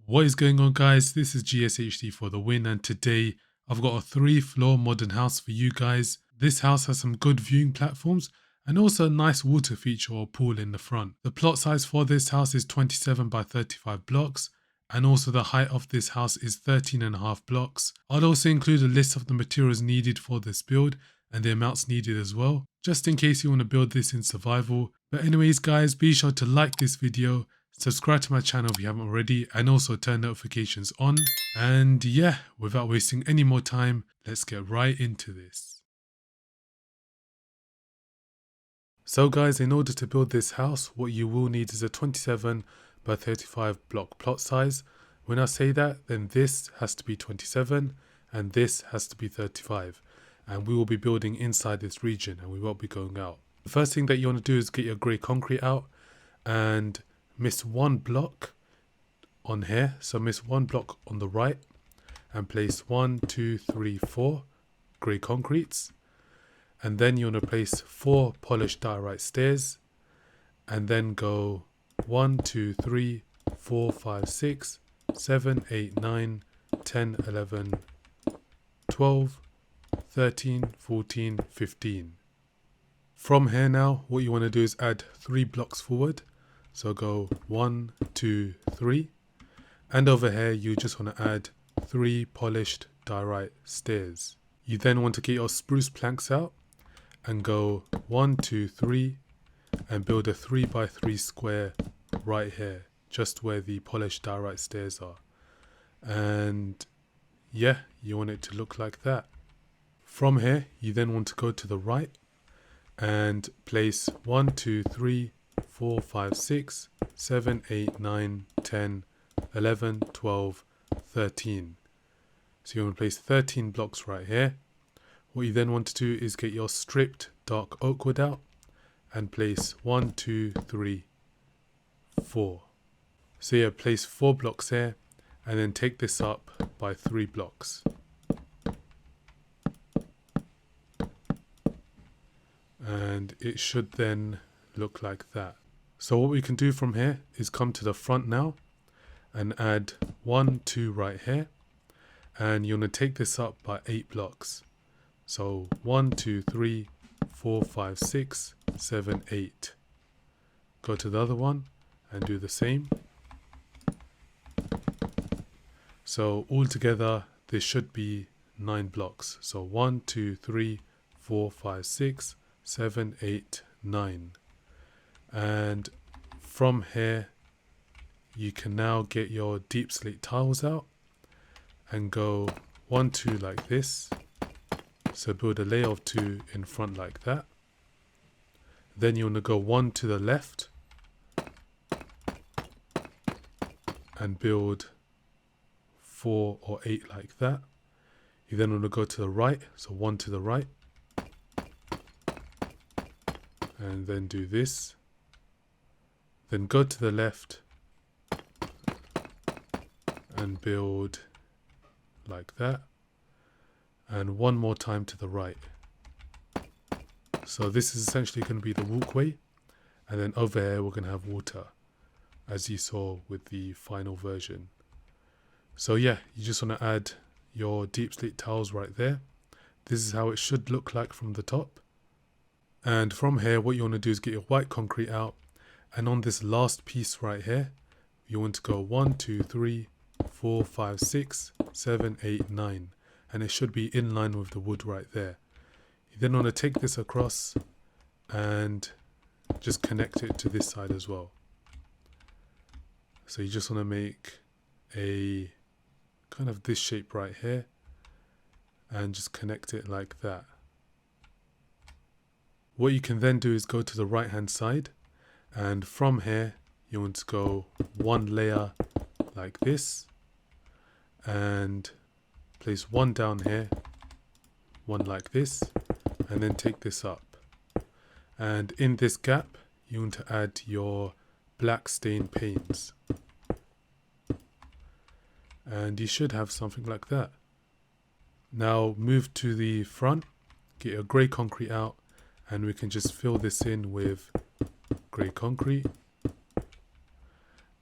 What is going on, guys? This is GSHD for the win, and today I've got a 3-floor modern house for you guys. This house has some good viewing platforms and also a nice water feature or pool in the front. The plot size for this house is 27 by 35 blocks, and also the height of this house is 13.5 blocks. I'll also include a list of the materials needed for this build and the amounts needed as well, just in case you want to build this in survival. But anyways guys, be sure to like this video, subscribe to my channel if you haven't already, and also turn notifications on. And yeah, without wasting any more time, let's get right into this. So guys, in order to build this house, what you will need is a 27 by 35 block plot size. When I say that, then this has to be 27 and this has to be 35. And we will be building inside this region and we won't be going out. The first thing that you want to do is get your grey concrete out and miss one block on here. So miss one block on the right and place 1, 2, 3, 4 grey concretes. And then you want to place 4 polished diorite stairs and then go 1, 2, 3, 4, 5, 6, 7, 8, 9, 10, 11, 12, 13, 14, 15. From here now, what you want to do is add 3 blocks forward. So go 1, 2, 3. And over here, you just want to add 3 polished diorite stairs. You then want to get your spruce planks out and go 1, 2, 3 and build a 3 by 3 square right here, just where the polished diorite stairs are. And yeah, you want it to look like that. From here, you then want to go to the right and place 1, 2, 3, 4, 5, 6, 7, 8, 9, 10, 11, 12, 13. So you want to place 13 blocks right here. What you then want to do is get your stripped dark oak wood out and place 1, 2, 3, 4. So yeah, place 4 blocks here and then take this up by 3 blocks. And it should then look like that. So what we can do from here is come to the front now and add 1, 2 right here. And you're going to take this up by 8 blocks. So 1, 2, 3, 4, 5, 6, 7, 8. Go to the other one and do the same. So altogether this should be 9 blocks. So 1, 2, 3, 4, 5, 6, 7, 8, 9. And from here you can now get your deep slate tiles out and go 1, 2 like this. So build a layer of 2 in front like that. Then you want to go 1 to the left and build 4 or 8 like that. You then want to go to the right, so 1 to the right. And then do this. Then go to the left and build like that. And 1 more time to the right. So this is essentially going to be the walkway. And then over here we're going to have water, as you saw with the final version. So yeah, you just want to add your deep slate tiles right there. This is how it should look like from the top. And from here, what you want to do is get your white concrete out. And on this last piece right here, you want to go 1, 2, 3, 4, 5, 6, 7, 8, 9. And it should be in line with the wood right there. You then want to take this across and just connect it to this side as well. So you just want to make a kind of this shape right here and just connect it like that. What you can then do is go to the right hand side, and from here you want to go 1 layer like this and place 1 down here, 1 like this, and then take this up. And in this gap you want to add your black stain panes. And you should have something like that. Now move to the front, get your grey concrete out, and we can just fill this in with grey concrete.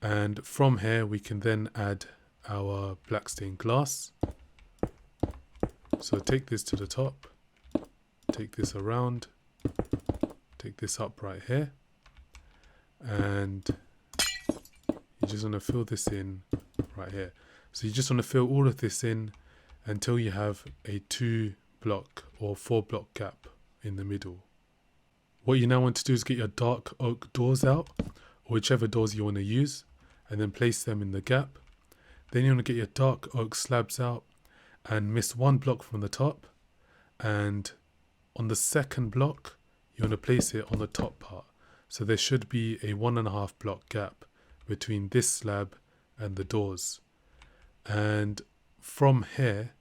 And from here we can then add our black stained glass. So take this to the top, take this around, take this up right here, and you just want to fill this in right here. So you just want to fill all of this in until you have a 2 block or 4 block gap in the middle. What you now want to do is get your dark oak doors out, or whichever doors you want to use, and then place them in the gap. Then you want to get your dark oak slabs out and miss 1 block from the top, and on the second block you want to place it on the top part. So there should be a 1.5 block gap between this slab and the doors. And from here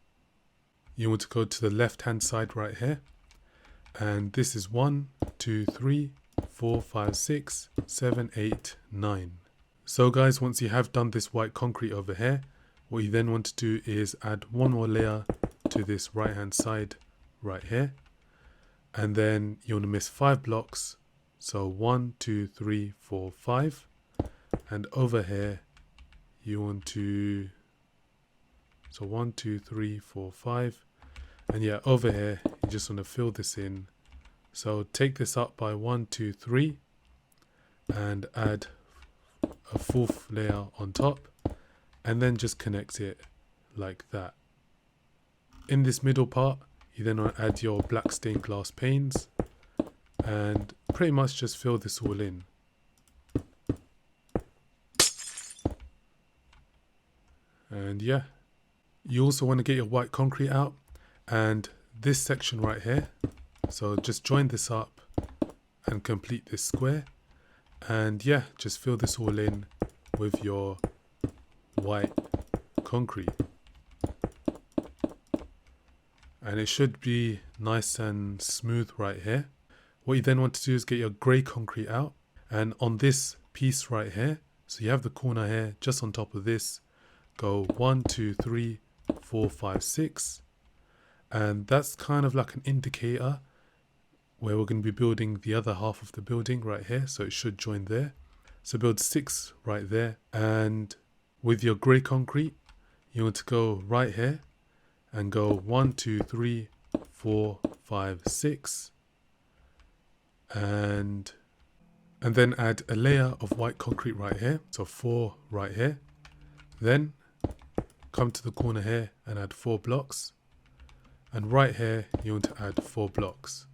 you want to go to the left hand side right here, and this is 1, 2, 3, 4, 5, 6, 7, 8, 9. So guys, once you have done this white concrete over here, what you then want to do is add one more layer to this right hand side right here, and then you want to miss 5 blocks. So 1, 2, 3, 4, 5, and over here you want to, so 1, 2, 3, 4, 5, and yeah, over here you just want to fill this in. So take this up by 1, 2, 3 and add a 4th layer on top, and then just connect it like that. In this middle part you then want to add your black stained glass panes and pretty much just fill this all in. And yeah, you also want to get your white concrete out and this section right here. So just join this up and complete this square, and yeah, just fill this all in with your white concrete, and it should be nice and smooth right here. What you then want to do is get your grey concrete out, and on this piece right here, so you have the corner here, just on top of this, go 1, 2, 3, 4, 5, 6, and that's kind of like an indicator where we're going to be building the other half of the building right here, so it should join there. So build 6 right there, and with your grey concrete you want to go right here and go 1, 2, 3, 4, 5, 6, and then add a layer of white concrete right here, so 4 right here. Then come to the corner here and add 4 blocks, and right here you want to add 4 blocks.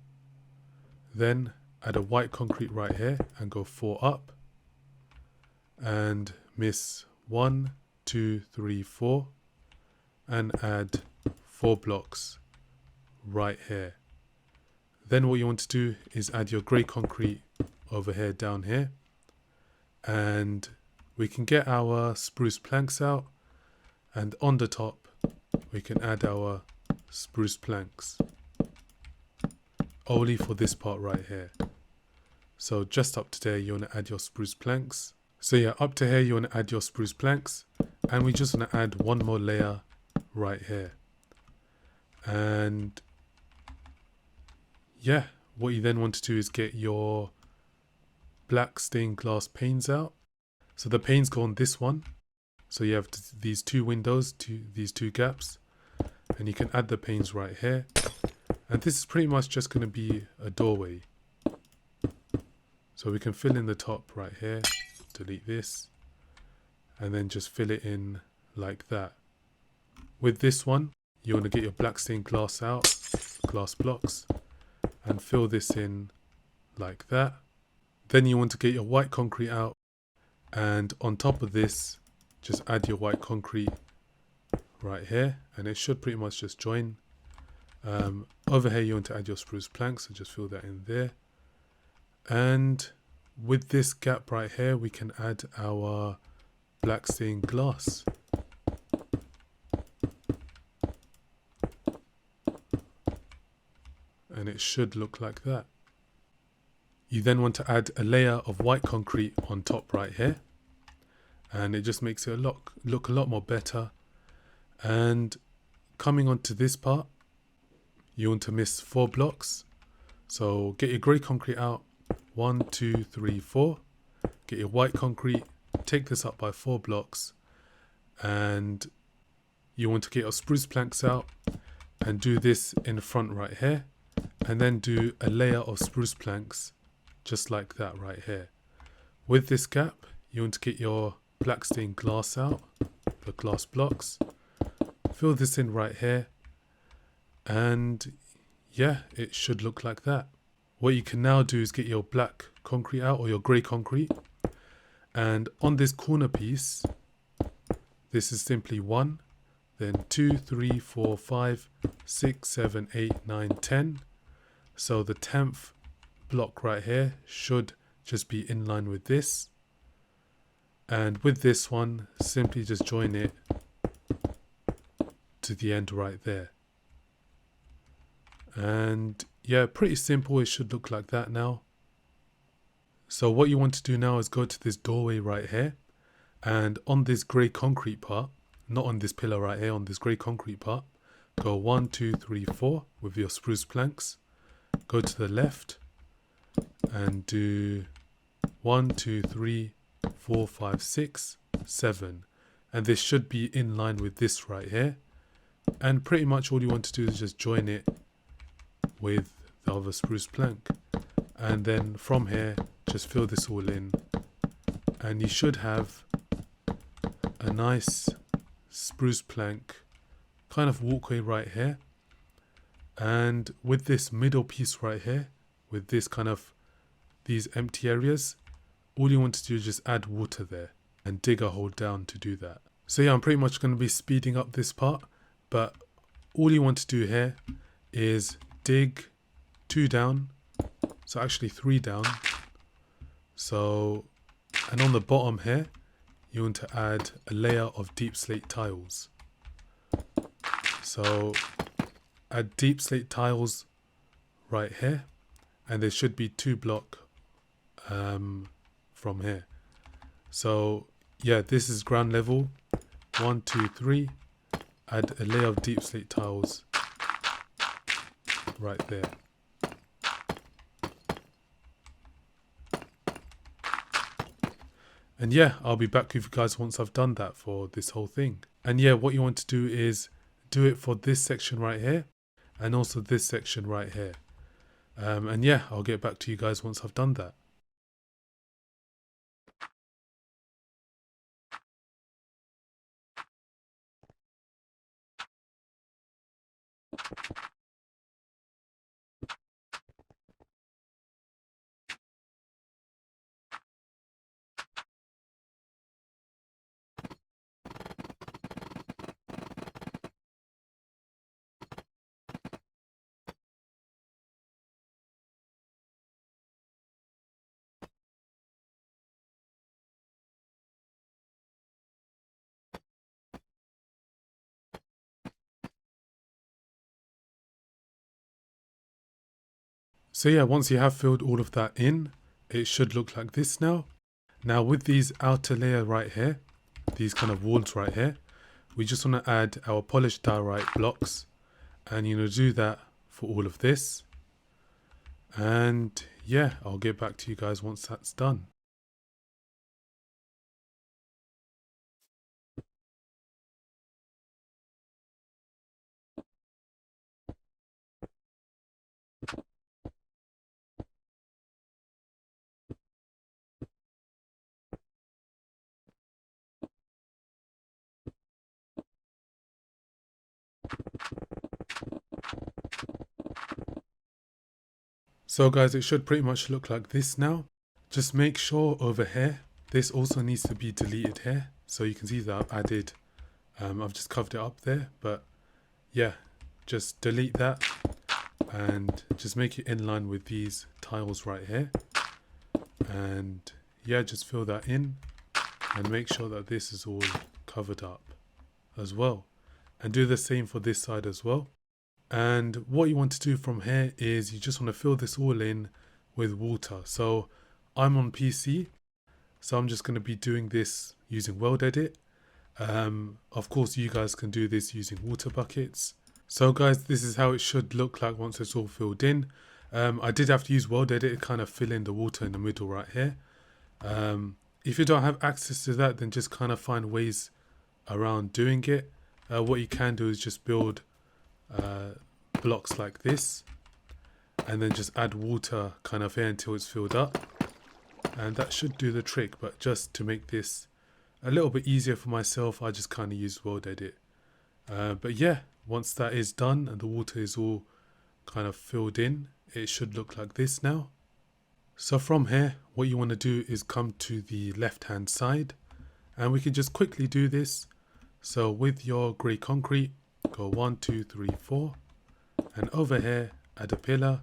Then add a white concrete right here and go 4 up, and miss 1, 2, 3, 4, and add 4 blocks right here. Then what you want to do is add your grey concrete over here, down here, and we can get our spruce planks out, and on the top we can add our spruce planks only for this part right here. So just up to there you want to add your spruce planks. So yeah, up to here you want to add your spruce planks, and we just want to add one more layer right here. And yeah, what you then want to do is get your black stained glass panes out. So the panes go on this one, so you have these 2 windows, these 2 gaps, and you can add the panes right here. And this is pretty much just going to be a doorway. So we can fill in the top right here, delete this, and then just fill it in like that. With this one, you want to get your black stained glass out, glass blocks, and fill this in like that. Then you want to get your white concrete out, and on top of this, just add your white concrete right here, and it should pretty much just join. Over here you want to add your spruce planks, so just fill that in there. And with this gap right here we can add our black stained glass. And it should look like that. You then want to add a layer of white concrete on top right here, and it just makes it look a lot more better. And coming onto this part, you want to miss 4 blocks. So get your grey concrete out, 1, 2, 3, 4. Get your white concrete, take this up by 4 blocks, and you want to get your spruce planks out and do this in the front right here, and then do a layer of spruce planks just like that right here. With this gap, you want to get your black stained glass out, the glass blocks, fill this in right here, and yeah, it should look like that. What you can now do is get your black concrete out, or your grey concrete, and on this corner piece, this is simply 1, then 2, 3, 4, 5, 6, 7, 8, 9, 10. So the 10th block right here should just be in line with this. And with this one, simply just join it to the end right there. And yeah, pretty simple. It should look like that now. So what you want to do now is go to this doorway right here, and on this grey concrete part, not on this pillar right here, on this grey concrete part, go 1, 2, 3, 4 with your spruce planks. Go to the left and do 1, 2, 3, 4, 5, 6, 7. And this should be in line with this right here. And pretty much all you want to do is just join it with the other spruce plank. And then from here, just fill this all in. And you should have a nice spruce plank kind of walkway right here. And with this middle piece right here, with this kind of these empty areas, all you want to do is just add water there and dig a hole down to do that. So yeah, I'm pretty much going to be speeding up this part, but all you want to do here is dig 2 down, so actually 3 down. So, and on the bottom here, you want to add a layer of deep slate tiles. So add deep slate tiles right here, and there should be 2 block from here. So yeah, this is ground level. 1, 2, 3. Add a layer of deep slate tiles right there. And yeah, I'll be back with you guys once I've done that for this whole thing. And yeah, what you want to do is do it for this section right here, and also this section right here. And yeah, I'll get back to you guys once I've done that. So yeah, once you have filled all of that in, it should look like this now. Now with these outer layer right here, these kind of walls right here, we just want to add our polished diorite blocks, and you know, do that for all of this. And yeah, I'll get back to you guys once that's done. So guys, it should pretty much look like this now. Just make sure over here, this also needs to be deleted here. So you can see that I've added, I've just covered it up there, but yeah, just delete that and just make it in line with these tiles right here. And yeah, just fill that in and make sure that this is all covered up as well. And do the same for this side as well. And what you want to do from here is you just want to fill this all in with water. So I'm on PC, so I'm just going to be doing this using WorldEdit. Of course, you guys can do this using water buckets. So guys, this is how it should look like once it's all filled in. I did have to use WorldEdit to kind of fill in the water in the middle right here. If you don't have access to that, then just kind of find ways around doing it. What you can do is just build blocks like this, and then just add water kind of here until it's filled up, and that should do the trick. But just to make this a little bit easier for myself, I just kind of use World Edit. But yeah, once that is done and the water is all kind of filled in, it should look like this now. So from here, what you want to do is come to the left hand side, and we can just quickly do this. So with your grey concrete, go 1, 2, 3, 4, and over here add a pillar,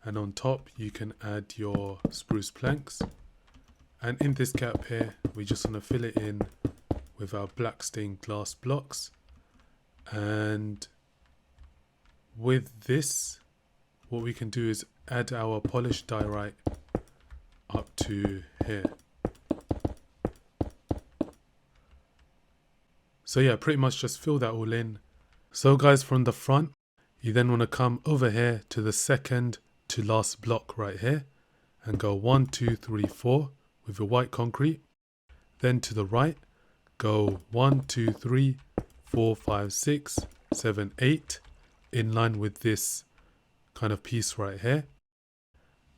and on top you can add your spruce planks, and in this gap here we just want to fill it in with our black stained glass blocks. And with this, what we can do is add our polished diorite up to here. So yeah, pretty much just fill that all in. So guys, from the front, you then want to come over here to the second to last block right here and go 1, 2, 3, 4 with your white concrete. Then to the right, go 1, 2, 3, 4, 5, 6, 7, 8 in line with this kind of piece right here.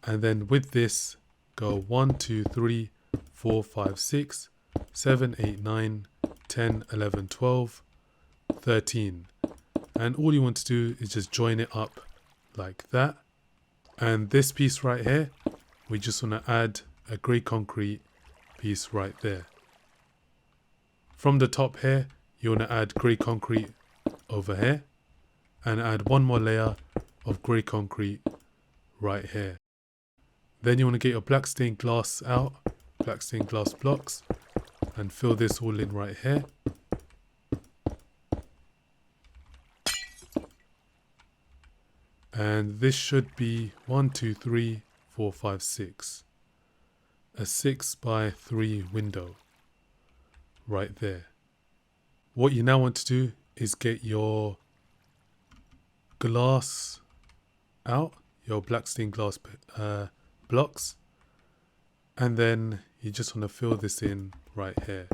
And then with this, go 1, 2, 3, 4, 5, 6, 7, 8, 9, 10, 11, 12, 13. And all you want to do is just join it up like that. And this piece right here, we just want to add a grey concrete piece right there. From the top here, you want to add grey concrete over here and add one more layer of grey concrete right here. Then you want to get your black stained glass out, black stained glass blocks, and fill this all in right here. And this should be 1, 2, 3, 4, 5, 6. A 6 by 3 window right there. What you now want to do is get your glass out, your black stained glass blocks, and then you just want to fill this in right here.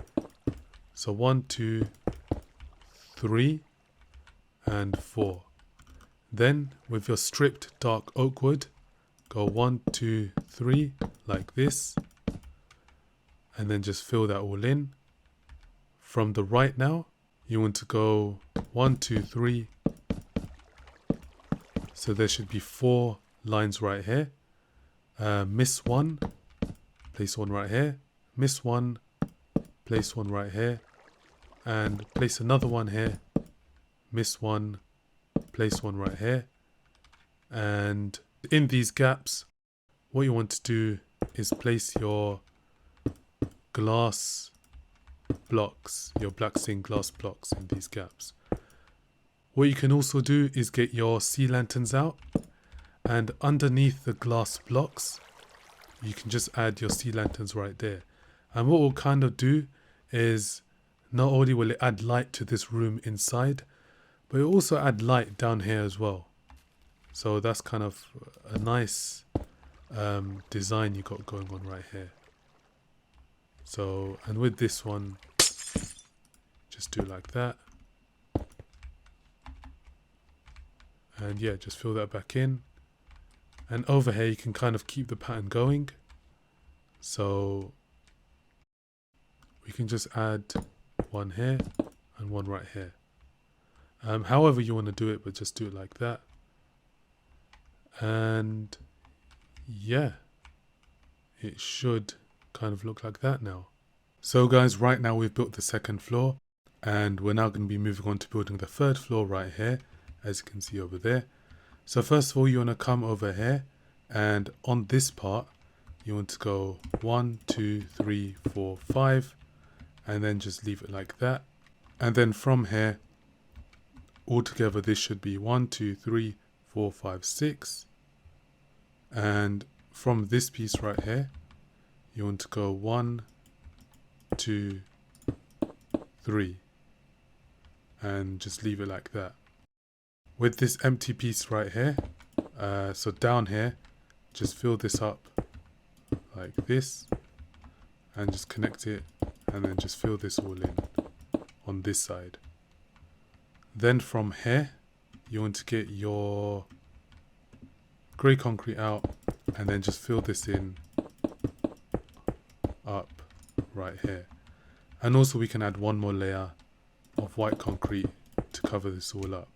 So 1, 2, 3, and 4. Then with your stripped dark oak wood, go 1, 2, 3 like this, and then just fill that all in. From the right now, you want to go 1, 2, 3. So there should be 4 lines right here. Miss 1, place 1 right here. Miss 1, place 1 right here. And place another one here. Miss 1, place 1 right here. And in these gaps, what you want to do is place your glass blocks, your black stained glass blocks in these gaps. What you can also do is get your sea lanterns out, and underneath the glass blocks you can just add your sea lanterns right there. And what we'll kind of do is not only will it add light to this room inside, but it will also add light down here as well. So that's kind of a nice design you got going on right here. So, and with this one, just do it like that. And yeah, just fill that back in. And over here you can kind of keep the pattern going. So we can just add one here and one right here. However you want to do it, but just do it like that. And yeah, it should kind of look like that now. So guys, right now we've built the second floor, and we're now going to be moving on to building the third floor right here, as you can see over there. So first of all, you want to come over here, and on this part you want to go 1, 2, 3, 4, 5, and then just leave it like that. And then from here, altogether this should be 1, 2, 3, 4, 5, 6. And from this piece right here, you want to go 1, 2, 3, and just leave it like that. With this empty piece right here, so down here, just fill this up like this, and just connect it, and then just fill this all in on this side. Then from here you want to get your grey concrete out and then just fill this in up right here. And also we can add one more layer of white concrete to cover this all up,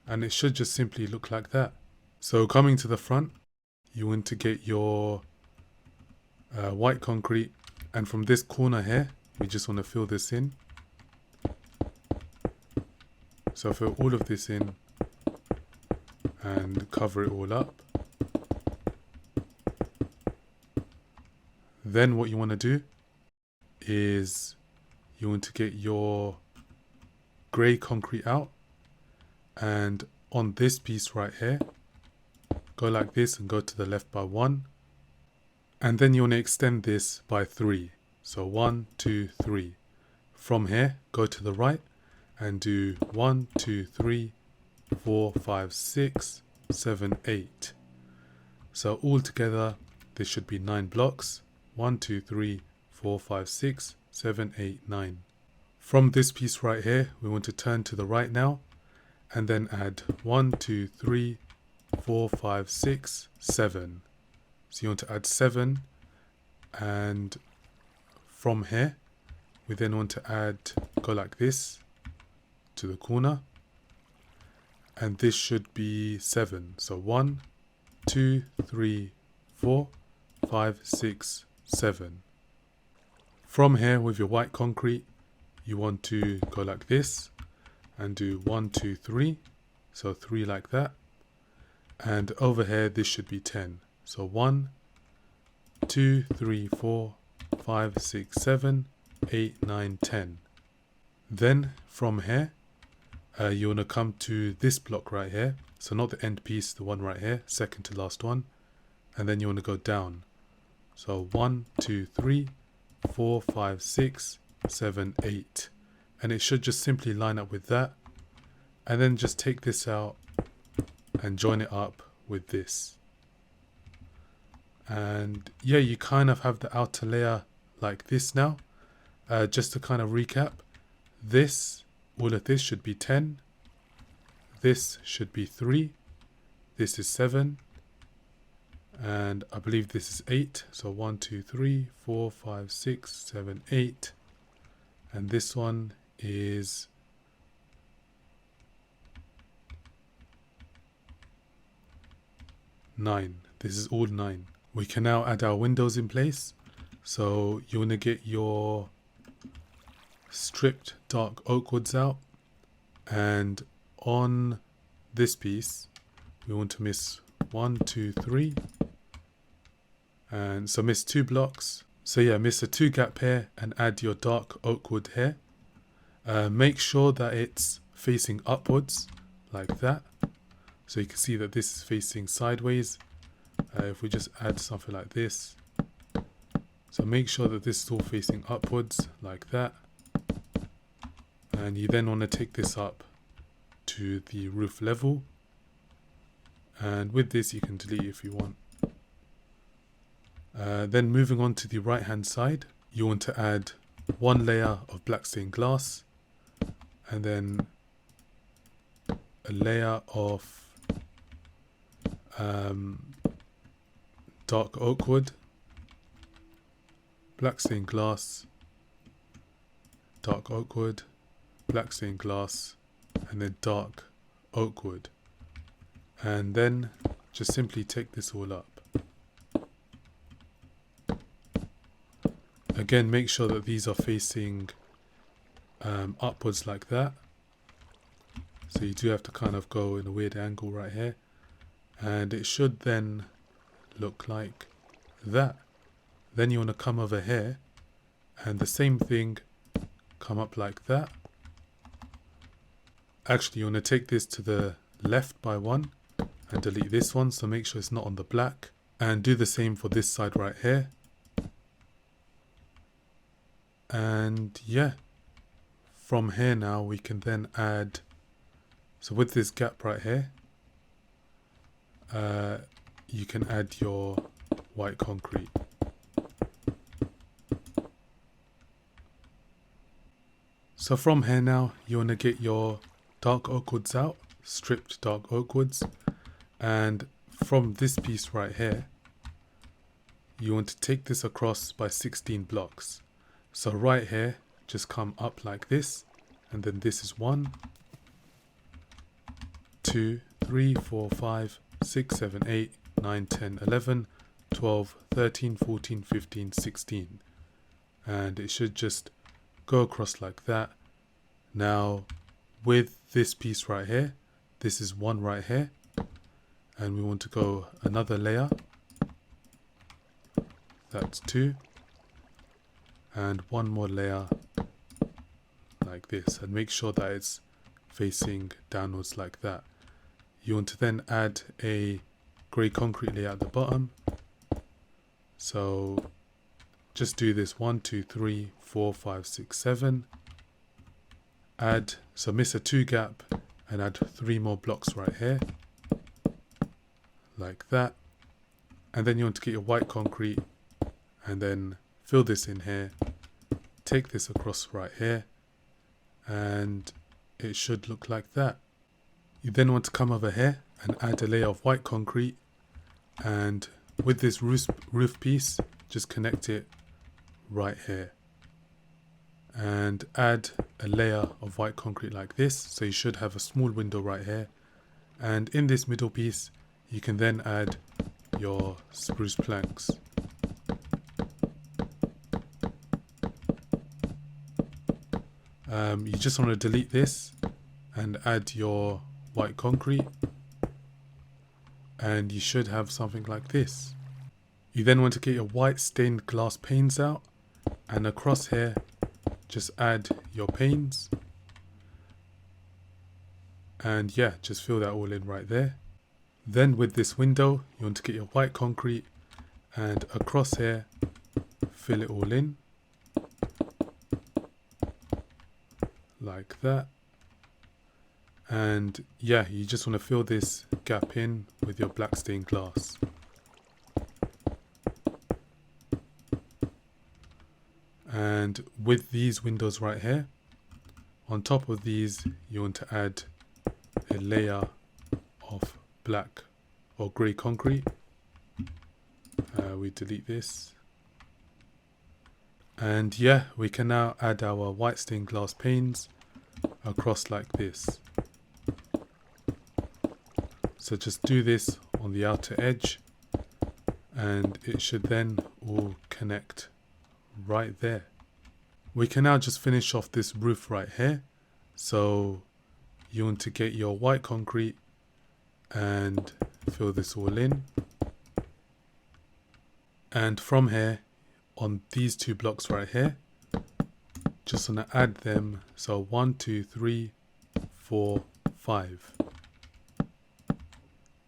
and it should just simply look like that. So coming to the front, you want to get your white concrete, and from this corner here we just want to fill this in. So fill all of this in and cover it all up. Then what you want to do is you want to get your grey concrete out, and on this piece right here, go like this and go to the left by 1, and then you want to extend this by 3. So 1, 2, 3. From here, go to the right and do 1, 2, 3, 4, 5, 6, 7, 8. So all together, this should be 9 blocks. 1, 2, 3, 4, 5, 6, 7, 8, 9. From this piece right here, we want to turn to the right now and then add 1, 2, 3, 4, 5, 6, 7. So you want to add 7, and from here we then want to add, go like this to the corner, and this should be 7. So 1, 2, 3, 4, 5, 6, 7. From here with your white concrete, you want to go like this and do 1, 2, 3. So 3 like that. And over here, this should be 10. So 1, 2, 3, 4, 5, 6, 7, 8, 9, 10. Then from here, you want to come to this block right here. So not the end piece, the one right here, second to last one. And then you want to go down. So 1, 2, 3, 4, 5, 6, 7, 8. And it should just simply line up with that. And then just take this out and join it up with this. And yeah, you kind of have the outer layer like this now. Just to kind of recap, all of this should be 10. This should be 3. This is 7. And I believe this is 8. So 1, 2, 3, 4, 5, 6, 7, 8. And this one is 9. This is all 9. We can now add our windows in place. So you want to get your stripped dark oak woods out, and on this piece we want to miss 1, 2, 3, and so miss 2 blocks. So yeah, miss a 2 gap here and add your dark oak wood here. Make sure that it's facing upwards like that, so you can see that this is facing sideways. If we just add something like this, so make sure that this is all facing upwards like that. And you then want to take this up to the roof level, and with this you can delete if you want. Then moving on to the right hand side, you want to add 1 layer of black stained glass, and then a layer of dark oak wood, black stained glass, dark oak wood, black stained glass, and then dark oak wood. And then just simply take this all up. Again, make sure that these are facing upwards like that. So you do have to kind of go in a weird angle right here. And it should then look like that. Then you want to come over here and the same thing, come up like that. Actually, you want to take this to the left by 1 and delete this one, so make sure it's not on the black. And do the same for this side right here. And yeah, from here now we can then add, so with this gap right here, you can add your white concrete. So from here now, you want to get your dark oak woods out, stripped dark oak woods, and from this piece right here, you want to take this across by 16 blocks. So right here, just come up like this, and then this is 1, 2, 3, 4, 5, 6, 7, 8, 9, 10, 11, 12, 13, 14, 15, 16. And it should just go across like that. Now with this piece right here, this is 1 right here, and we want to go another layer. That's 2, and 1 more layer like this, and make sure that it's facing downwards like that. You want to then add a grey concrete layer at the bottom. So just do this 1, 2, 3, 4, 5, 6, 7. Add, so miss a 2 gap and add 3 more blocks right here, like that. And then you want to get your white concrete and then fill this in here. Take this across right here, and it should look like that. You then want to come over here and add a layer of white concrete, and with this roof piece, just connect it right here. And add a layer of white concrete like this, so you should have a small window right here. And in this middle piece, you can then add your spruce planks. You just want to delete this and add your white concrete, and you should have something like this. You then want to get your white stained glass panes out, and across here just add your panes, and yeah, just fill that all in right there. Then with this window, you want to get your white concrete, and across here fill it all in like that. And yeah, you just want to fill this gap in with your black stained glass. And with these windows right here, on top of these, you want to add a layer of black or grey concrete. We delete this. And yeah, we can now add our white stained glass panes across like this. So just do this on the outer edge, and it should then all connect right there. We can now just finish off this roof right here. So you want to get your white concrete and fill this all in. And from here, on these 2 blocks right here, just want to add them. So 1, 2, 3, 4, 5.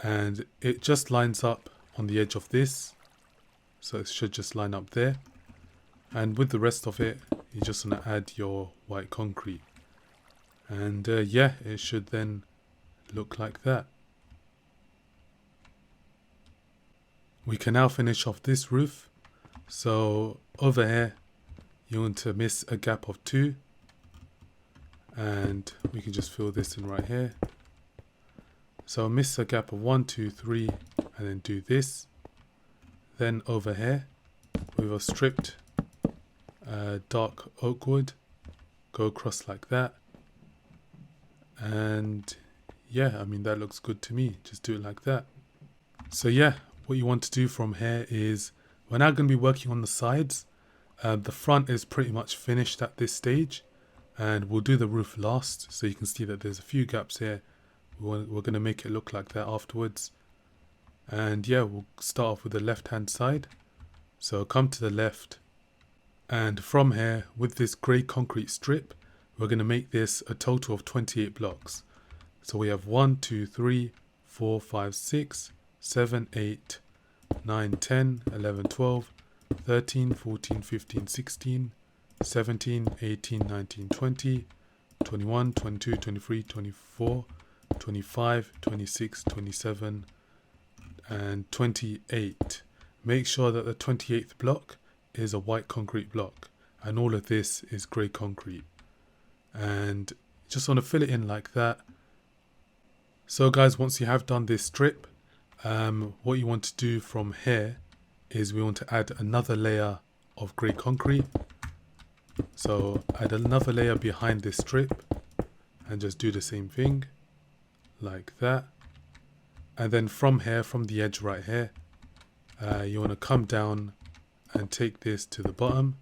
And it just lines up on the edge of this. So it should just line up there. And with the rest of it, you just want to add your white concrete. And yeah, it should then look like that. We can now finish off this roof. So over here, you want to miss a gap of 2. And we can just fill this in right here. So miss a gap of 1, 2, 3, and then do this. Then over here, with a stripped dark oak wood, go across like that. And yeah, I mean, that looks good to me. Just do it like that. So yeah, what you want to do from here is, we're now going to be working on the sides. The front is pretty much finished at this stage, and we'll do the roof last, so you can see that there's a few gaps here. We're going to make it look like that afterwards. And yeah, we'll start off with the left hand side. So come to the left, and from here, with this grey concrete strip, we're going to make this a total of 28 blocks. So we have 1, 2, 3, 4, 5, 6, 7, 8, 9, 10, 11, 12, 13, 14, 15, 16, 17, 18, 19, 20, 21, 22, 23, 24, 25, 26, 27, and 28. Make sure that the 28th block is a white concrete block, and all of this is grey concrete. and just want to fill it in like that. So guys, once you have done this strip, what you want to do from here is we want to add another layer of grey concrete. So add another layer behind this strip and just do the same thing like that. And then from here, from the edge right here, you want to come down and take this to the bottom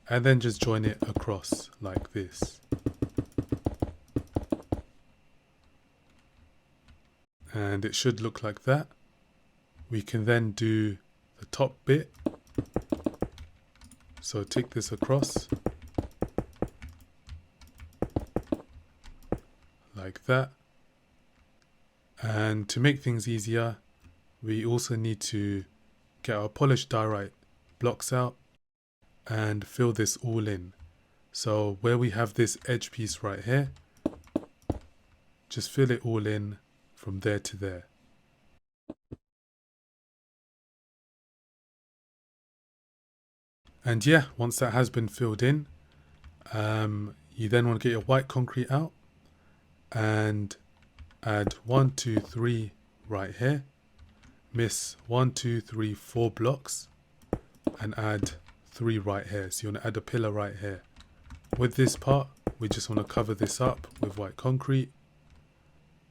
and then just join it across like this. And it should look like that. We can then do the top bit. So take this across like that. And to make things easier, we also need to get our polished diorite blocks out and fill this all in. So where we have this edge piece right here, just fill it all in from there to there. And yeah, once that has been filled in, you then want to get your white concrete out and add 1, 2, 3 right here, miss 1, 2, 3, 4 blocks and add 3 right here. So you want to add a pillar right here. With this part, we just want to cover this up with white concrete,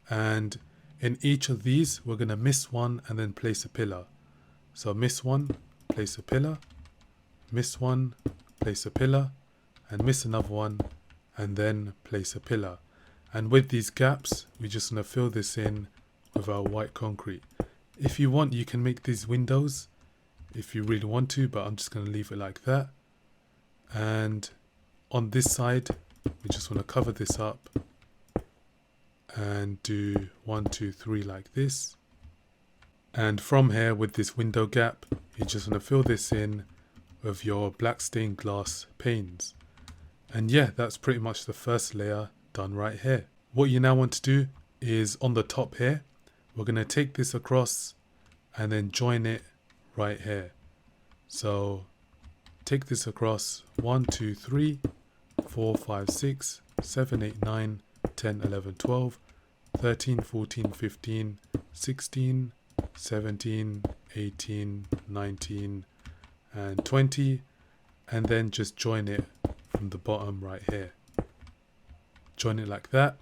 and in each of these we're going to miss one and then place a pillar. So miss one, place a pillar, miss one, place a pillar, and miss another one and then place a pillar. And with these gaps, we just want to fill this in with our white concrete. If you want, you can make these windows if you really want to, but I'm just going to leave it like that. And on this side, we just want to cover this up and do 1, 2, 3 like this. And from here, with this window gap, you just want to fill this in with your black stained glass panes. And yeah, that's pretty much the first layer done right here. What you now want to do is on the top here, we're going to take this across and then join it right here. So take this across 1, 2, 3, 4, 5, 6, 7, 8, 9, 10, 11, 12, 13, 14, 15, 16, 17, 18, 19, and 20, and then just join it from the bottom right here. Join it like that,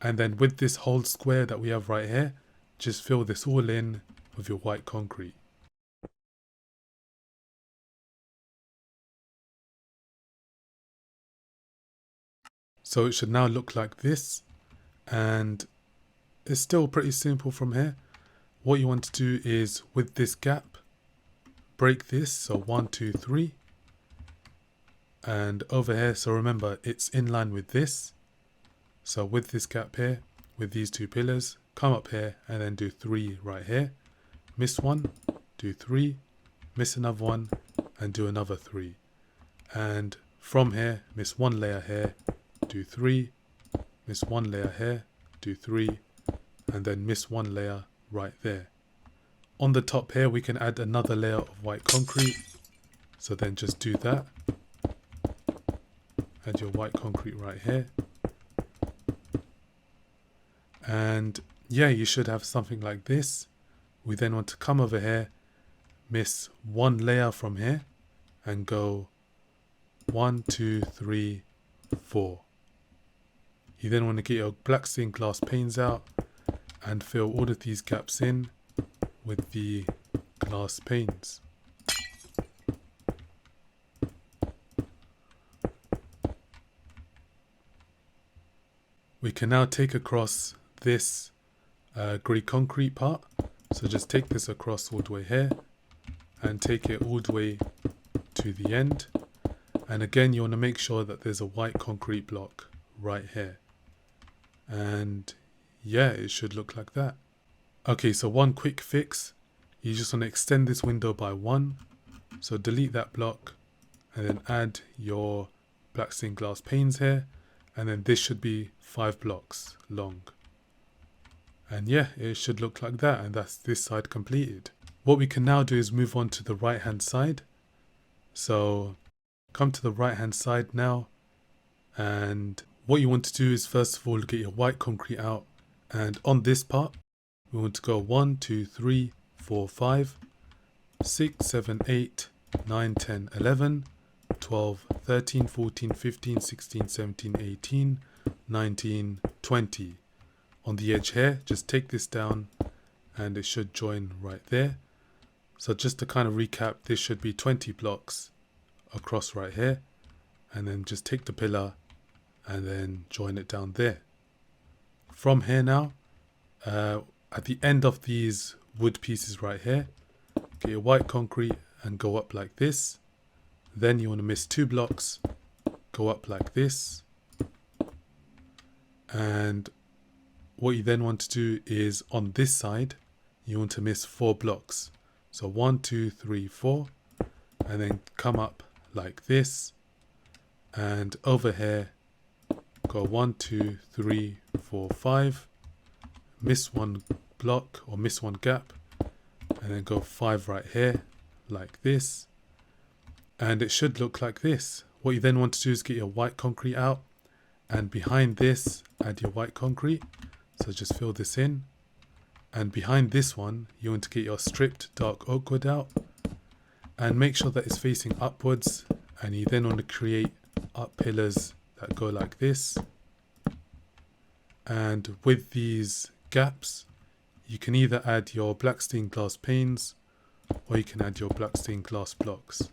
and then with this whole square that we have right here, just fill this all in with your white concrete. So it should now look like this, and it's still pretty simple from here. What you want to do is with this gap, break this, so 1, 2, 3, and over here, so remember it's in line with this. So with this gap here, with these two pillars, come up here and then do 3 right here, miss one, do 3, miss another one, and do another 3. And from here, miss 1 layer here, do 3, miss 1 layer here, do 3, and then miss 1 layer right there. On the top here, we can add another layer of white concrete. So then just do that. Add your white concrete right here. And yeah, you should have something like this. We then want to come over here, miss 1 layer from here, and go 1, 2, 3, 4. You then want to get your black stained glass panes out and fill all of these gaps in with the glass panes. We can now take across this grey concrete part. So just take this across all the way here and take it all the way to the end. And again, you want to make sure that there's a white concrete block right here. And yeah, it should look like that. Okay, so one quick fix. You just want to extend this window by 1. So delete that block and then add your black stained glass panes here. And then this should be 5 blocks long. And yeah, it should look like that. And that's this side completed. What we can now do is move on to the right hand side. So come to the right hand side now. And what you want to do is first of all get your white concrete out, and on this part we want to go 1, 2, 3, 4, 5, 6, 7, 8, 9, 10, 11, 12, 13, 14, 15, 16, 17, 18, 19, 20. On the edge here, just take this down and it should join right there. So just to kind of recap, this should be 20 blocks across right here, and then just take the pillar and then join it down there. From here now, at the end of these wood pieces right here, get your white concrete and go up like this. Then you want to miss 2 blocks, go up like this. And what you then want to do is on this side, you want to miss 4 blocks. So 1, 2, 3, 4, and then come up like this. And over here, go 1, 2, 3, 4, 5, miss 1 block or miss 1 gap, and then go 5 right here like this, and it should look like this. What you then want to do is get your white concrete out, and behind this add your white concrete. So just fill this in, and behind this one you want to get your stripped dark oak wood out and make sure that it's facing upwards, and you then want to create up pillars that go like this. And with these gaps you can either add your black stained glass panes or you can add your black stained glass blocks.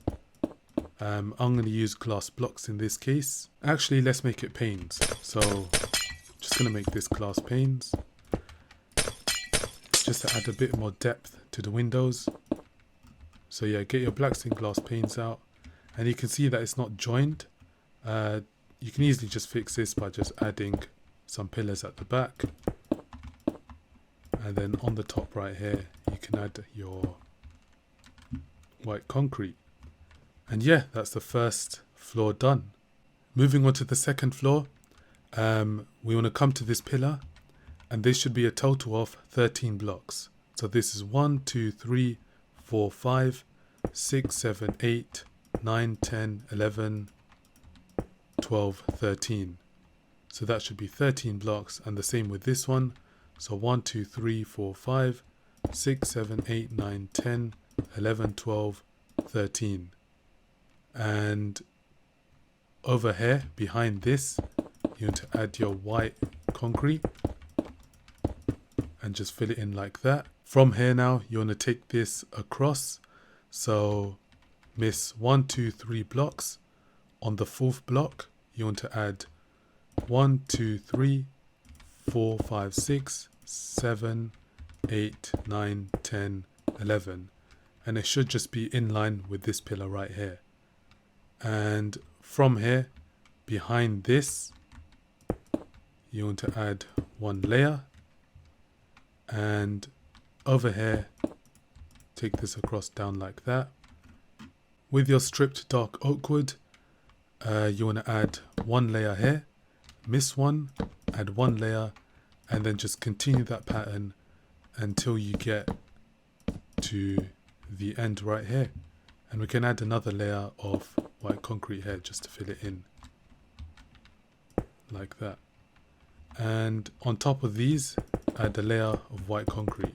I'm going to use glass blocks in this case. Actually, let's make it panes. So just going to make this glass panes just to add a bit more depth to the windows. So yeah, get your black stained glass panes out, and you can see that it's not joined. You can easily just fix this by just adding some pillars at the back, and then on the top right here you can add your white concrete. And yeah, that's the first floor done. Moving on to the second floor, we want to come to this pillar, and this should be a total of 13 blocks. So this is 1, 2, 3, 4, 5, 6, 7, 8, 9, 10, 11, 12, 13. So that should be 13 blocks, and the same with this one. So 1, 2, 3, 4, 5, 6, 7, 8, 9, 10, 11, 12, 13. And over here behind this you want to add your white concrete and just fill it in like that. From here now you want to take this across, so miss 1, 2, 3 blocks. On the 4th block you want to add 1, 2, 3, 4, 5, 6, 7, 8, 9, 10, 11, and it should just be in line with this pillar right here. And from here behind this you want to add 1 layer, and over here take this across down like that. With your stripped dark oak wood, you want to add 1 layer here, miss 1, add 1 layer, and then just continue that pattern until you get to the end right here. And we can add another layer of white concrete here just to fill it in like that. And on top of these, add a layer of white concrete.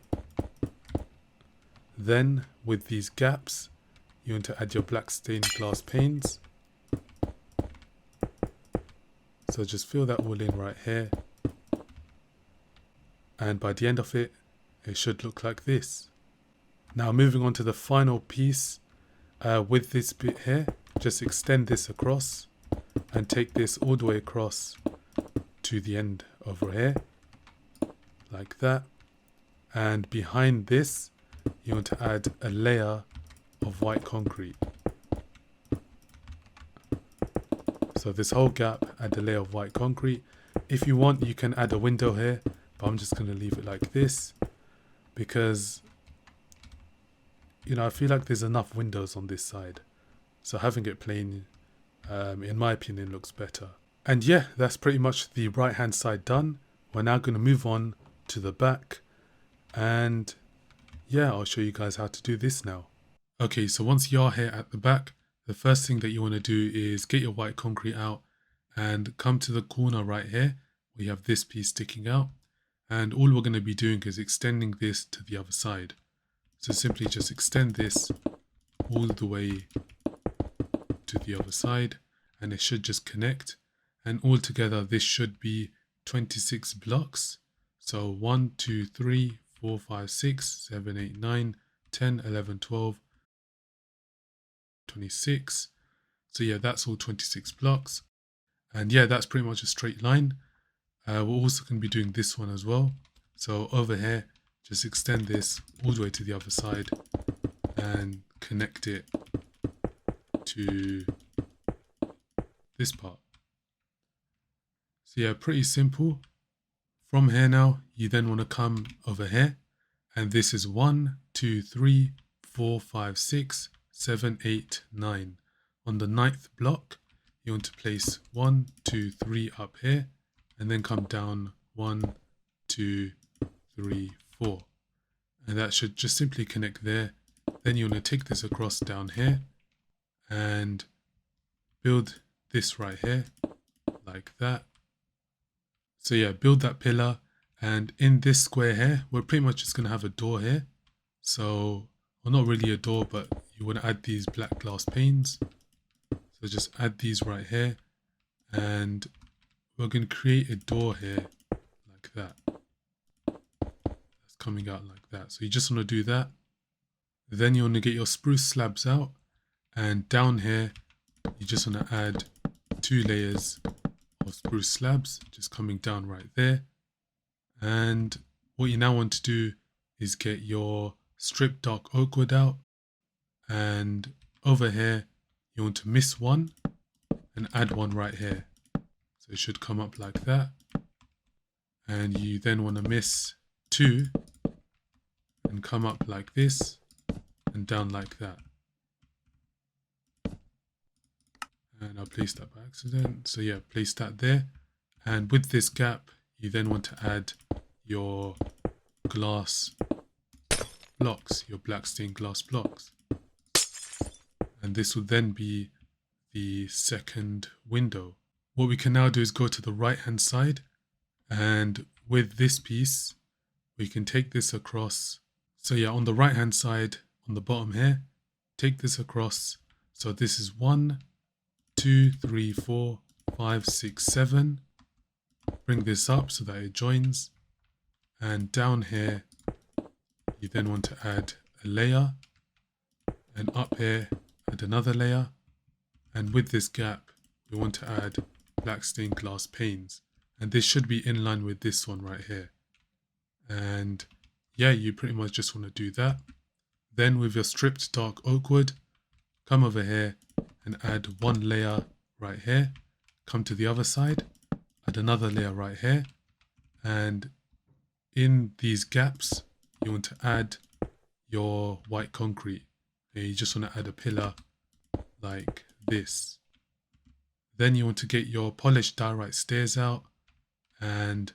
Then with these gaps, you want to add your black stained glass panes. So just fill that all in right here. And by the end of it, it should look like this. Now moving on to the final piece, with this bit here, just extend this across and take this all the way across to the end over here, like that. And behind this, you want to add a layer of white concrete. So this whole gap, add a layer of white concrete. If you want, you can add a window here, but I'm just going to leave it like this because, you know, I feel like there's enough windows on this side. So having it plain, in my opinion, looks better. And yeah, that's pretty much the right hand side done. We're now going to move on to the back. And yeah, I'll show you guys how to do this now. Okay, so once you are here at the back, the first thing that you want to do is get your white concrete out and come to the corner right here. We have this piece sticking out, and all we're going to be doing is extending this to the other side. So simply just extend this all the way to the other side, and it should just connect. And altogether this should be 26 blocks. So 1, 2, 3, 4, 5, 6, 7, 8, 9, 10, 11, 12, 26. So yeah, that's all 26 blocks. And yeah, that's pretty much a straight line. We're also going to be doing this one as well. So over here, just extend this all the way to the other side and connect it to this part. So yeah, pretty simple. From here now, you then want to come over here, and this is 1, 2, 3, 4, 5, 6, 7, 8, 9. On the 9th block, you want to place 1, 2, 3 up here, and then come down 1, 2, 3, 4. And that should just simply connect there. Then you want to take this across down here and build this right here, like that. So yeah, build that pillar, and in this square here, we're pretty much just going to have a door here. So, well, not really a door, but you want to add these black glass panes. So just add these right here, and we're going to create a door here like that. That's coming out like that. So you just want to do that. Then you want to get your spruce slabs out, and down here, you just want to add 2 layers of spruce slabs, just coming down right there. And what you now want to do is get your stripped dark oak wood out, and over here you want to miss one and add one right here. So it should come up like that, and you then want to miss 2 and come up like this and down like that. And I placed that by accident. So yeah, place that there. And with this gap, you then want to add your glass blocks, your black stained glass blocks. And this will then be the second window. What we can now do is go to the right hand side, and with this piece, we can take this across. So yeah, on the right hand side, on the bottom here, take this across. So this is 1, 2, 3, 4, 5, 6, 7. Bring this up so that it joins. And down here, you then want to add a layer. And up here, add another layer. And with this gap, we want to add black stained glass panes. And this should be in line with this one right here. And yeah, you pretty much just want to do that. Then with your stripped dark oak wood, come over here and add 1 layer right here. Come to the other side, add another layer right here. And in these gaps, you want to add your white concrete. And you just want to add a pillar like this. Then you want to get your polished diorite stairs out and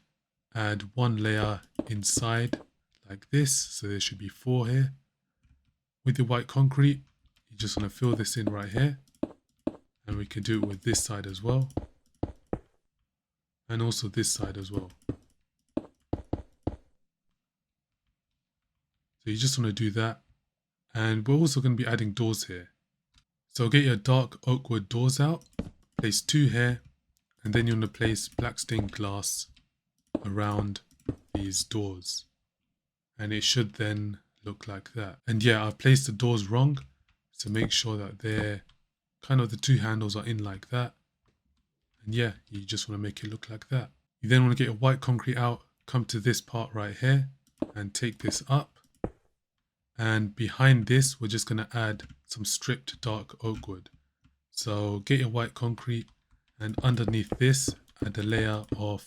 add 1 layer inside like this. So there should be 4 here. With your white concrete, you just want to fill this in right here. And we can do it with this side as well. And also this side as well. So you just want to do that. And we're also going to be adding doors here. So get your dark oak wood doors out. Place 2 here. And then you want to place black stained glass around these doors. And it should then look like that. And yeah, I've placed the doors wrong. So make sure that they're kind of the 2 handles are in like that. And yeah, you just want to make it look like that. You then want to get your white concrete out, come to this part right here and take this up. And behind this, we're just going to add some stripped dark oak wood. So get your white concrete, and underneath this, add a layer of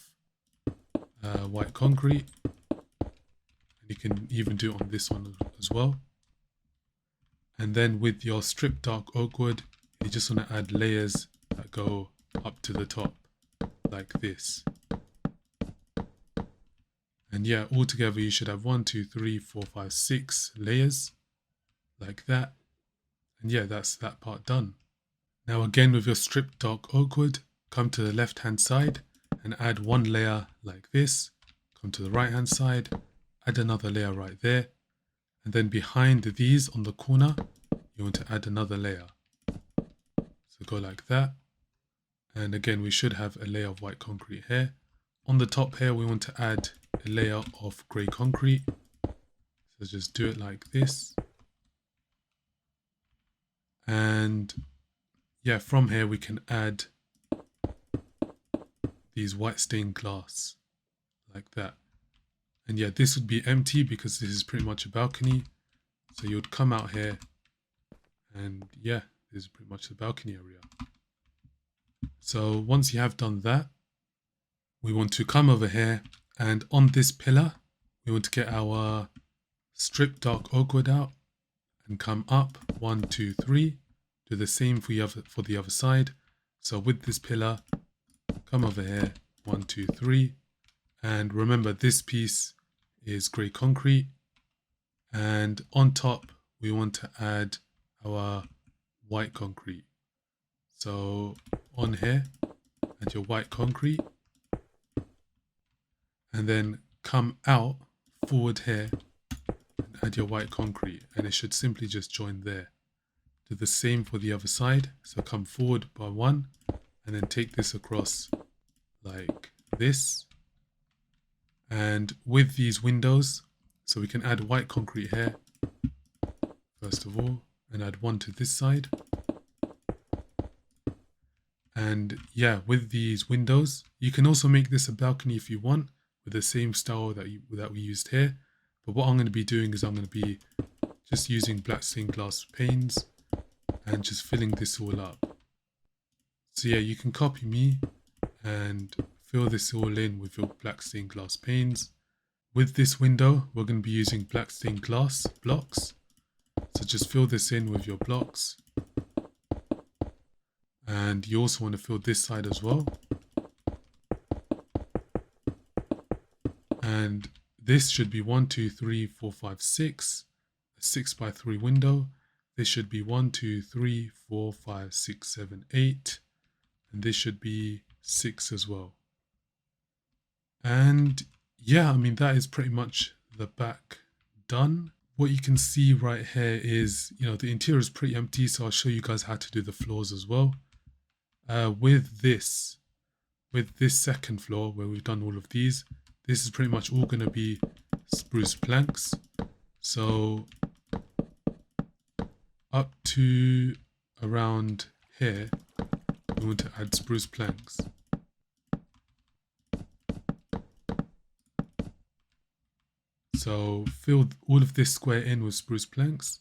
white concrete. And you can even do it on this one as well. And then with your stripped dark oak wood, you just want to add layers that go up to the top like this. And yeah, altogether you should have 1, 2, 3, 4, 5, 6 layers like that. And yeah, that's that part done. Now again, with your stripped dark oak wood, come to the left hand side and add one layer like this. Come to the right hand side, add another layer right there. And then behind these on the corner, you want to add another layer. So go like that. And again, we should have a layer of white concrete here. On the top here, we want to add a layer of grey concrete. So just do it like this. And yeah, from here we can add these white stained glass like that. And yeah, this would be empty because this is pretty much a balcony. So you would come out here and yeah, this is pretty much the balcony area. So once you have done that, we want to come over here and on this pillar, we want to get our strip dark oak wood out and come up 1, 2, 3. Do the same for the other side. So with this pillar, come over here 1, 2, 3. And remember, this piece is grey concrete. And on top, we want to add our white concrete. So on here, add your white concrete. And then come out forward here and add your white concrete. And it should simply just join there. Do the same for the other side. So come forward by 1 and then take this across like this. And with these windows, so we can add white concrete here first of all and add 1 to this side. And yeah, with these windows, you can also make this a balcony if you want with the same style that we used here. But what I'm going to be doing is I'm going to be just using black stained glass panes and just filling this all up. So yeah, you can copy me and fill this all in with your black stained glass panes. With this window, we're going to be using black stained glass blocks. So just fill this in with your blocks. And you also want to fill this side as well. And this should be 1, 2, 3, 4, 5, 6. A 6x3 window. This should be 1, 2, 3, 4, 5, 6, 7, 8. And this should be 6 as well. And yeah, I mean, that is pretty much the back done. What you can see right here is, the interior is pretty empty. So I'll show you guys how to do the floors as well. With this second floor where we've done all of these, this is pretty much all going to be spruce planks. So up to around here, we want to add spruce planks. So fill all of this square in with spruce planks.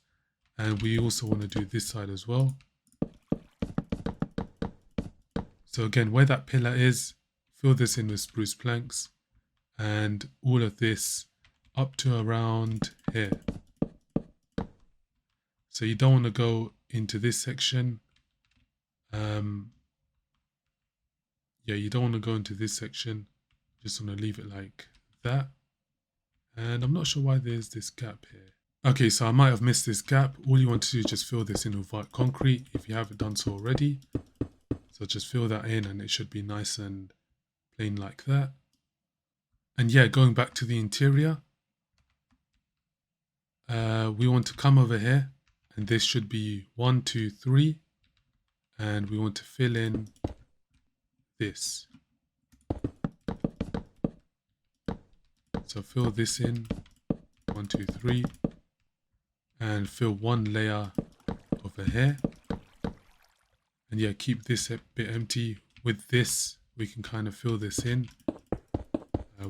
And we also want to do this side as well. So again, where that pillar is, fill this in with spruce planks. And all of this up to around here. So you don't want to go into this section. Yeah, you don't want to go into this section. Just want to leave it like that. And I'm not sure why there's this gap here. Okay, so I might have missed this gap. All you want to do is just fill this in with white concrete if you haven't done so already. So just fill that in and it should be nice and plain like that. And yeah, going back to the interior, we want to come over here and this should be 1, 2, 3. And we want to fill in this. So fill this in, 1, 2, 3. And fill one layer over here. And yeah, keep this a bit empty. With this, we can kind of fill this in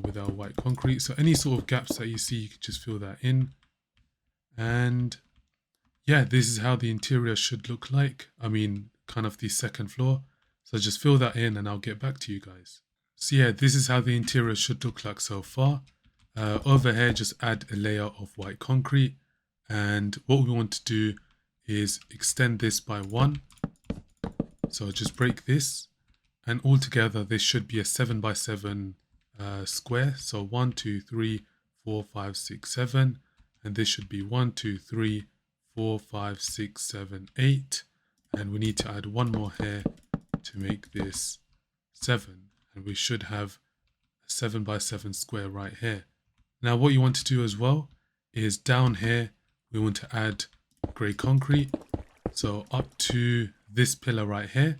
with our white concrete. So any sort of gaps that you see, you can just fill that in. And yeah, this is how the interior should look like. I mean, kind of the second floor. So just fill that in and I'll get back to you guys. So yeah, this is how the interior should look like so far. Over here, just add a layer of white concrete. And what we want to do is extend this by 1. So just break this. And altogether, this should be a 7x7 square. So 1, 2, 3, 4, 5, 6, 7. And this should be 1, 2, 3, 4, 5, 6, 7, 8. And we need to add one more here to make this 7, and we should have a 7 by 7 square right here. Now what you want to do as well is down here we want to add grey concrete. So up to this pillar right here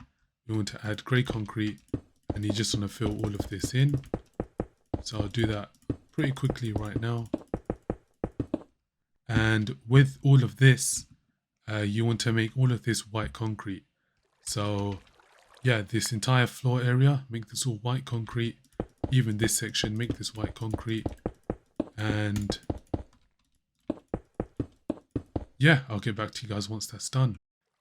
we want to add grey concrete, and you just want to fill all of this in. So I'll do that pretty quickly right now. And with all of this you want to make all of this white concrete. So yeah, this entire floor area, make this all white concrete. Even this section, make this white concrete. And yeah, I'll get back to you guys once that's done.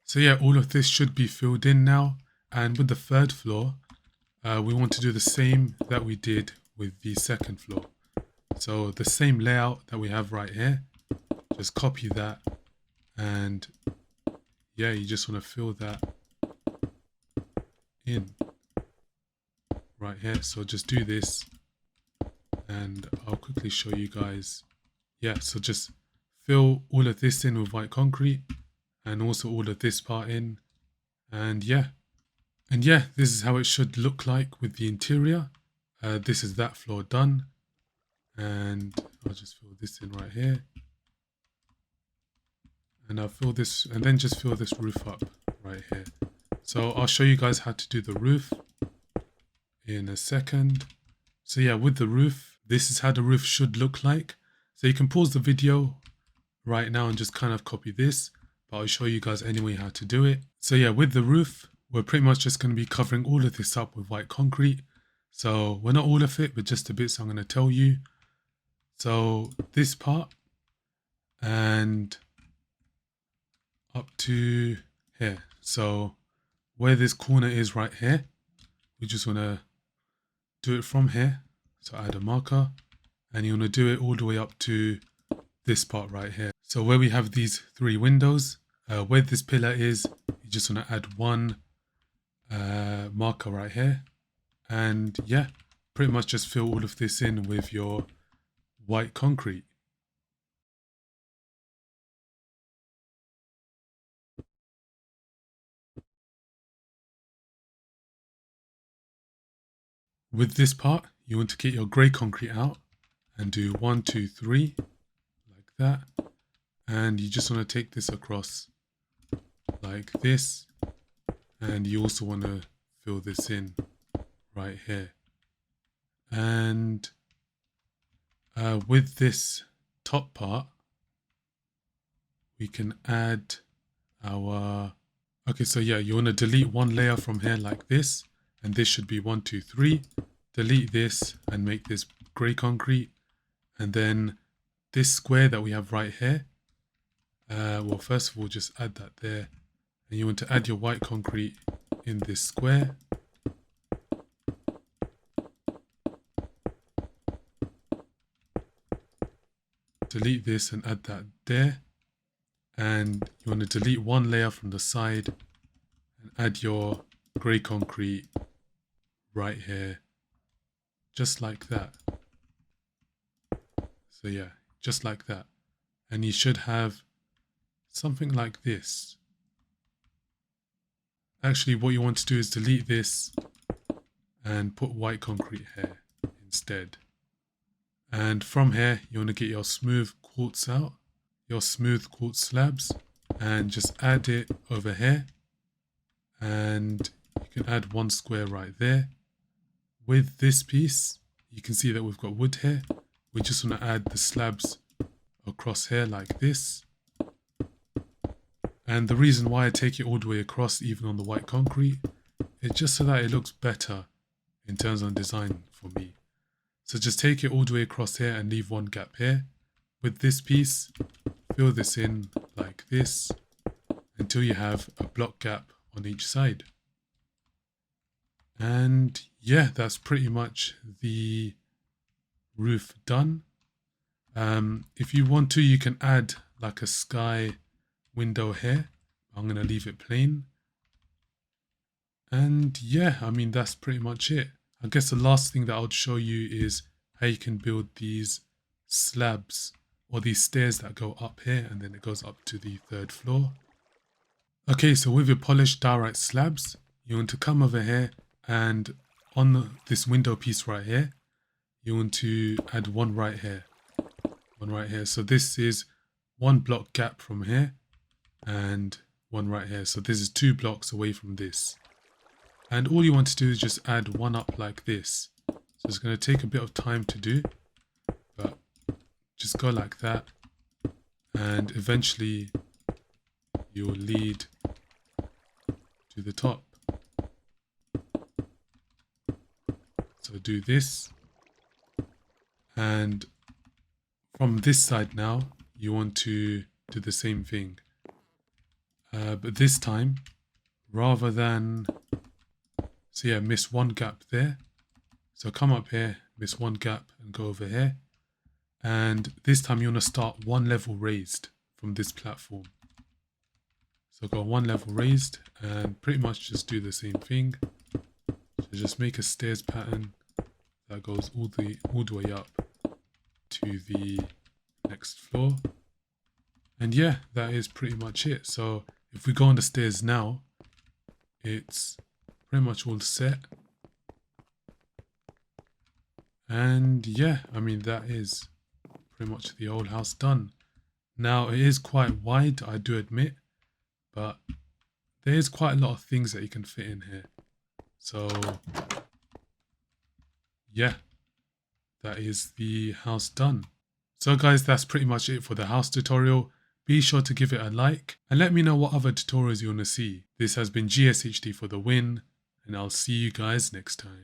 So yeah, all of this should be filled in now. And with the third floor, we want to do the same that we did with the second floor. So the same layout that we have right here, just copy that. And yeah, you just want to fill that in right here. So just do this and I'll quickly show you guys. Yeah, so just fill all of this in with white concrete and also all of this part in. And yeah, this is how it should look like with the interior. This is that floor done, and I'll just fill this in right here. And I'll fill this, and then just fill this roof up right here. So I'll show you guys how to do the roof in a second. So yeah, with the roof, this is how the roof should look like. So you can pause the video right now and just kind of copy this, but I'll show you guys anyway how to do it. So yeah, with the roof, we're pretty much just going to be covering all of this up with white concrete. So we're not all of it, but just the bits I'm going to tell you. So this part and up to here. So where this corner is right here, we just want to do it from here. So add a marker, and you want to do it all the way up to this part right here. So where we have these 3 windows, where this pillar is, you just want to add 1 marker right here. And yeah, pretty much just fill all of this in with your white concrete. With this part, you want to get your grey concrete out and do 1, 2, 3 like that. And you just want to take this across like this. And you also want to fill this in right here. And with this top part, we can add our... Okay, so yeah, you want to delete 1 layer from here like this. And this should be 1, 2, 3. Delete this and make this grey concrete. And then this square that we have right here, well, first of all, just add that there. And you want to add your white concrete in this square. Delete this and add that there. And you want to delete 1 layer from the side and add your grey concrete right here, just like that. So yeah, just like that. And you should have something like this. Actually, what you want to do is delete this and put white concrete here instead. And from here, you want to get your smooth quartz out, your smooth quartz slabs, and just add it over here. And you can add 1 square right there. With this piece, you can see that we've got wood here. We just want to add the slabs across here like this. And the reason why I take it all the way across, even on the white concrete, is just so that it looks better in terms of design for me. So just take it all the way across here and leave 1 gap here. With this piece, fill this in like this until you have a block gap on each side. And yeah, that's pretty much the roof done. If you want to, you can add like a sky window here. I'm going to leave it plain. And yeah, I mean, that's pretty much it. I guess the last thing that I would show you is how you can build these slabs or these stairs that go up here and then it goes up to the 3rd floor. Okay, so with your polished diorite slabs, you want to come over here and on this window piece right here, you want to add one right here. One right here. So this is 1 block gap from here and one right here. So this is 2 blocks away from this. And all you want to do is just add one up like this. So it's going to take a bit of time to do, but just go like that. And eventually you'll lead to the top. So do this. And from this side now, you want to do the same thing. But this time, rather than, so yeah, miss one gap there. So come up here, miss one gap and go over here. And this time you want to start 1 level raised from this platform. So go 1 level raised and pretty much just do the same thing. So just make a stairs pattern that goes all the way up to the next floor. And yeah, that is pretty much it. So if we go on the stairs now, it's pretty much all set. And yeah, I mean, that is pretty much the old house done. Now it is quite wide, I do admit, but there is quite a lot of things that you can fit in here. So yeah, that is the house done. So guys, that's pretty much it for the house tutorial. Be sure to give it a like and let me know what other tutorials you want to see. This has been GSHD for the win, and I'll see you guys next time.